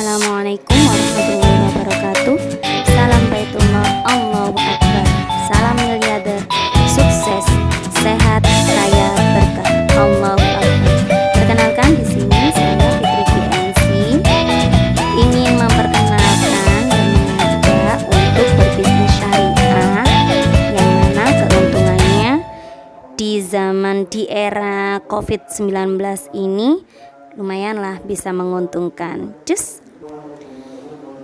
Assalamualaikum warahmatullahi wabarakatuh. Salam Baitullah, Allahu Akbar. Salam miliarder, sukses, sehat, kaya, berkah. Allahu Akbar. Perkenalkan, di sini saya Fitri GNC ingin memperkenalkan dan mengajak untuk berbisnis syariah yang mana keuntungannya di era COVID-19 ini lumayanlah bisa menguntungkan.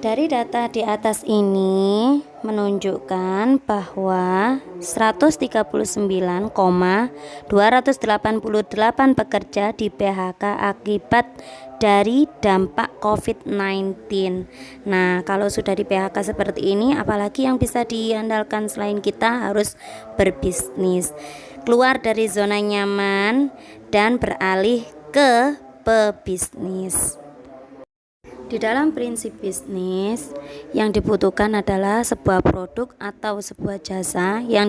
Dari data di atas ini menunjukkan bahwa 139,288 pekerja di PHK akibat dari dampak COVID-19. Nah, kalau sudah di PHK seperti ini, apalagi yang bisa diandalkan selain kita harus berbisnis, keluar dari zona nyaman dan beralih ke pebisnis. Di dalam prinsip bisnis, yang dibutuhkan adalah sebuah produk atau sebuah jasa yang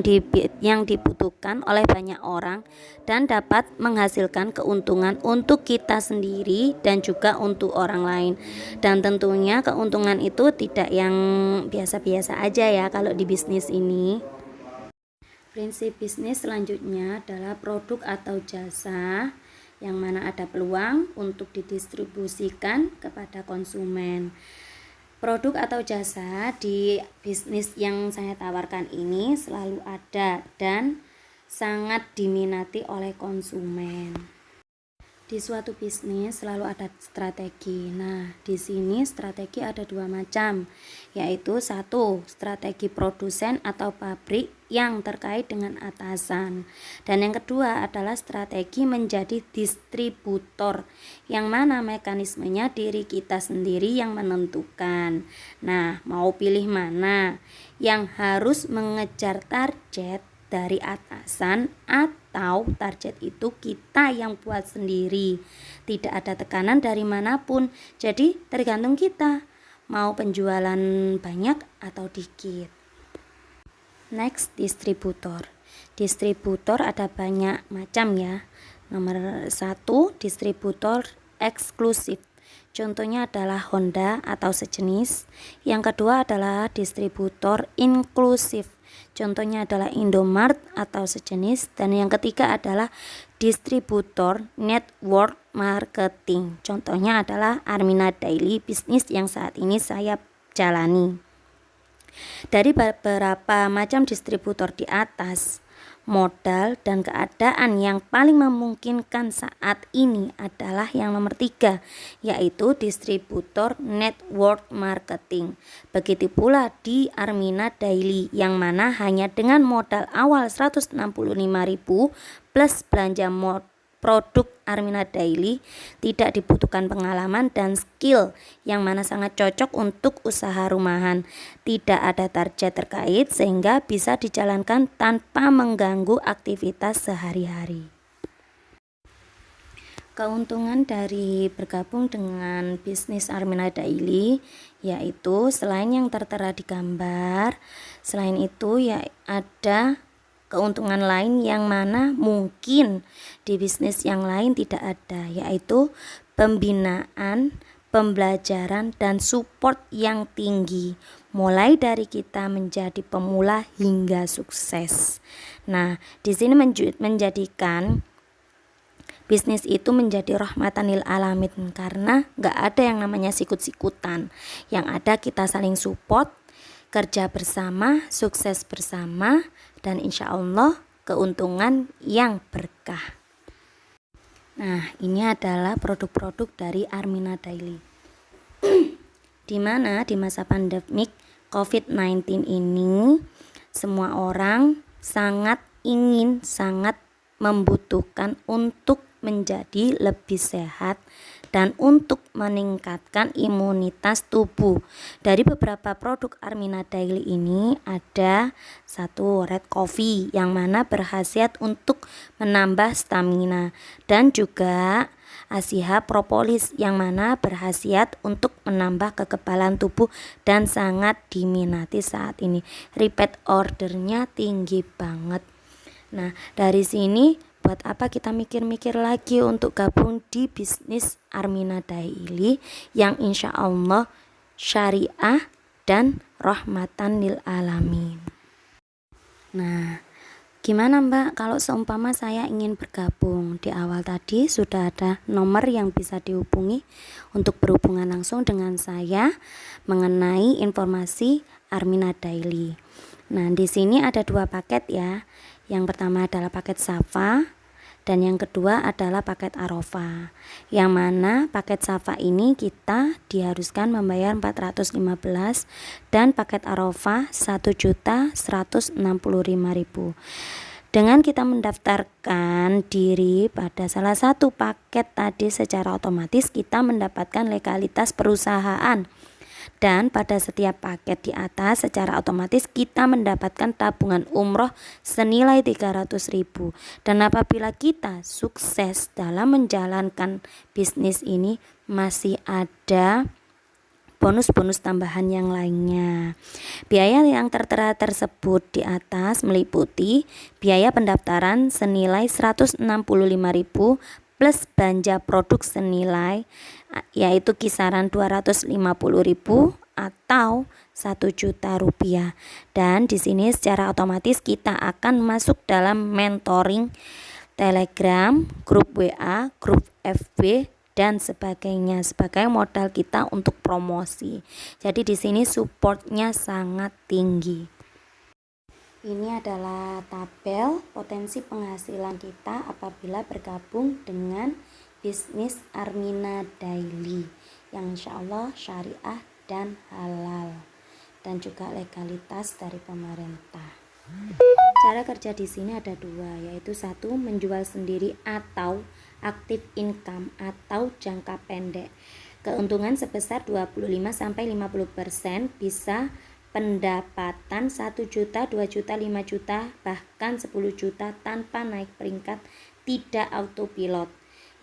dibutuhkan oleh banyak orang dan dapat menghasilkan keuntungan untuk kita sendiri dan juga untuk orang lain. Dan tentunya keuntungan itu tidak yang biasa-biasa aja ya kalau di bisnis ini. Prinsip bisnis selanjutnya adalah produk atau jasa yang mana ada peluang untuk didistribusikan kepada konsumen. Produk atau jasa di bisnis yang saya tawarkan ini selalu ada dan sangat diminati oleh konsumen. Di suatu bisnis selalu ada strategi. Nah, di sini strategi ada dua macam, yaitu satu, strategi produsen atau pabrik yang terkait dengan atasan. Dan yang kedua adalah strategi menjadi distributor, yang mana mekanismenya diri kita sendiri yang menentukan. Nah, mau pilih mana? Yang harus mengejar target dari atasan atau target itu kita yang buat sendiri, tidak ada tekanan dari manapun, jadi tergantung kita mau penjualan banyak atau dikit. Next, distributor ada banyak macam ya. Nomor 1, distributor eksklusif, contohnya adalah Honda atau sejenis. Yang kedua adalah distributor inklusif, contohnya adalah Indomart atau sejenis. Dan yang ketiga adalah distributor network marketing, contohnya adalah Armina Daily, bisnis yang saat ini saya jalani. Dari beberapa macam distributor di atas, modal dan keadaan yang paling memungkinkan saat ini adalah yang nomor 3, yaitu distributor network marketing. Begitu pula di Armina Daily, yang mana hanya dengan modal awal 165.000 plus belanja produk Armina Daily tidak dibutuhkan pengalaman dan skill, yang mana sangat cocok untuk usaha rumahan. Tidak ada target terkait sehingga bisa dijalankan tanpa mengganggu aktivitas sehari-hari. Keuntungan dari bergabung dengan bisnis Armina Daily yaitu selain yang tertera di gambar, selain itu ya ada keuntungan lain yang mana mungkin di bisnis yang lain tidak ada, yaitu pembinaan, pembelajaran, dan support yang tinggi, mulai dari kita menjadi pemula hingga sukses. Nah, di sini menjadikan bisnis itu menjadi rahmatan lil alamin, karena gak ada yang namanya sikut-sikutan. Yang ada kita saling support, kerja bersama, sukses bersama, dan insya Allah keuntungan yang berkah. Nah, ini adalah produk-produk dari Armina Daily. Di mana di masa pandemik COVID-19 ini semua orang sangat membutuhkan untuk menjadi lebih sehat dan untuk meningkatkan imunitas tubuh. Dari beberapa produk Armina Daily ini ada satu red coffee yang mana berkhasiat untuk menambah stamina, dan juga Asiha propolis yang mana berkhasiat untuk menambah kekebalan tubuh dan sangat diminati saat ini. Repeat ordernya tinggi banget. Nah, dari sini buat apa kita mikir-mikir lagi untuk gabung di bisnis Armina Daily yang insya Allah syariah dan rahmatan lil alamin. Nah, gimana Mbak kalau seumpama saya ingin bergabung? Di awal tadi sudah ada nomor yang bisa dihubungi untuk berhubungan langsung dengan saya mengenai informasi Armina Daily. Nah, di sini ada 2 paket ya. Yang pertama adalah paket Safa dan yang kedua adalah paket Arafah. Yang mana paket Safa ini kita diharuskan membayar 415 dan paket Arafah 1.165.000. Dengan kita mendaftarkan diri pada salah satu paket tadi secara otomatis kita mendapatkan legalitas perusahaan. Dan pada setiap paket di atas secara otomatis kita mendapatkan tabungan umroh senilai 300.000. Dan apabila kita sukses dalam menjalankan bisnis ini masih ada bonus-bonus tambahan yang lainnya. Biaya yang tertera tersebut di atas meliputi biaya pendaftaran senilai 165.000 plus belanja produk senilai yaitu kisaran 250.000 atau 1 juta rupiah. Dan di sini secara otomatis kita akan masuk dalam mentoring Telegram, grup WA, grup FB dan sebagainya sebagai modal kita untuk promosi. Jadi di sini supportnya sangat tinggi. Ini adalah tabel potensi penghasilan kita apabila bergabung dengan bisnis Armina Daily yang insya Allah syariah dan halal dan juga legalitas dari pemerintah. Cara kerja di sini ada 2, yaitu 1 menjual sendiri atau active income atau jangka pendek. Keuntungan sebesar 25-50% bisa pendapatan 1 juta, 2 juta, 5 juta, bahkan 10 juta tanpa naik peringkat, tidak autopilot.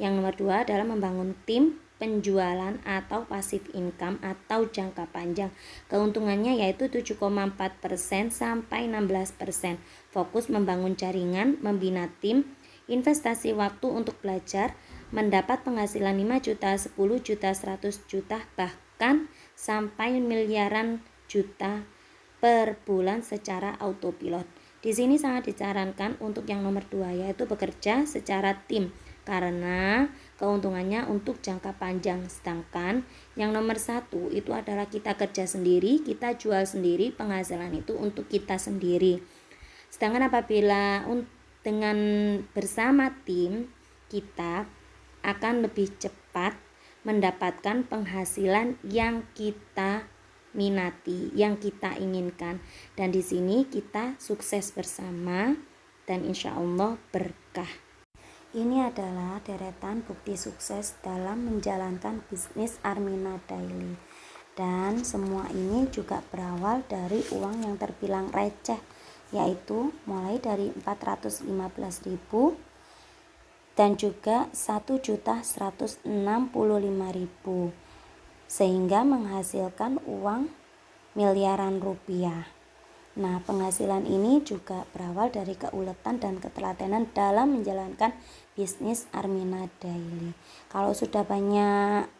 Yang nomor 2 adalah membangun tim penjualan atau passive income atau jangka panjang. Keuntungannya yaitu 7,4% sampai 16%. Fokus membangun jaringan, membina tim, investasi waktu untuk belajar, mendapat penghasilan 5 juta, 10 juta, 100 juta, bahkan sampai miliaran juta per bulan secara autopilot. Di sini sangat disarankan untuk yang nomor 2 yaitu bekerja secara tim karena keuntungannya untuk jangka panjang. Sedangkan yang nomor 1 itu adalah kita kerja sendiri, kita jual sendiri, penghasilan itu untuk kita sendiri. Sedangkan apabila dengan bersama tim kita akan lebih cepat mendapatkan penghasilan yang kita minati, yang kita inginkan, dan di sini kita sukses bersama dan insya Allah berkah. Ini adalah deretan bukti sukses dalam menjalankan bisnis Armina Daily, dan semua ini juga berawal dari uang yang terbilang receh, yaitu mulai dari 415.000 dan juga 1.165.000 sehingga menghasilkan uang miliaran rupiah. Nah, penghasilan ini juga berawal dari keuletan dan ketelatenan dalam menjalankan bisnis Armina Daily. Kalau sudah banyak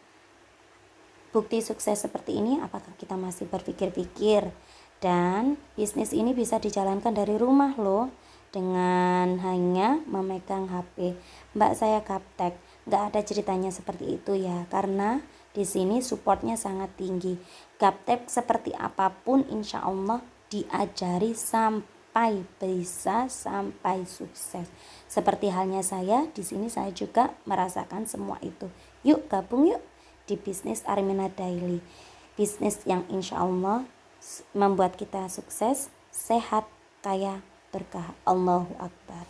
bukti sukses seperti ini, apakah kita masih berpikir-pikir? Dan bisnis ini bisa dijalankan dari rumah loh, dengan hanya memegang HP. Mbak, saya gaptek. Nggak ada ceritanya seperti itu ya, karena di sini supportnya sangat tinggi. Gaptek seperti apapun insya Allah diajari sampai bisa, sampai sukses. Seperti halnya saya, di sini saya juga merasakan semua itu. Yuk gabung yuk di bisnis Armina Daily. Bisnis yang insya Allah membuat kita sukses, sehat, kaya, berkah. Allahu Akbar.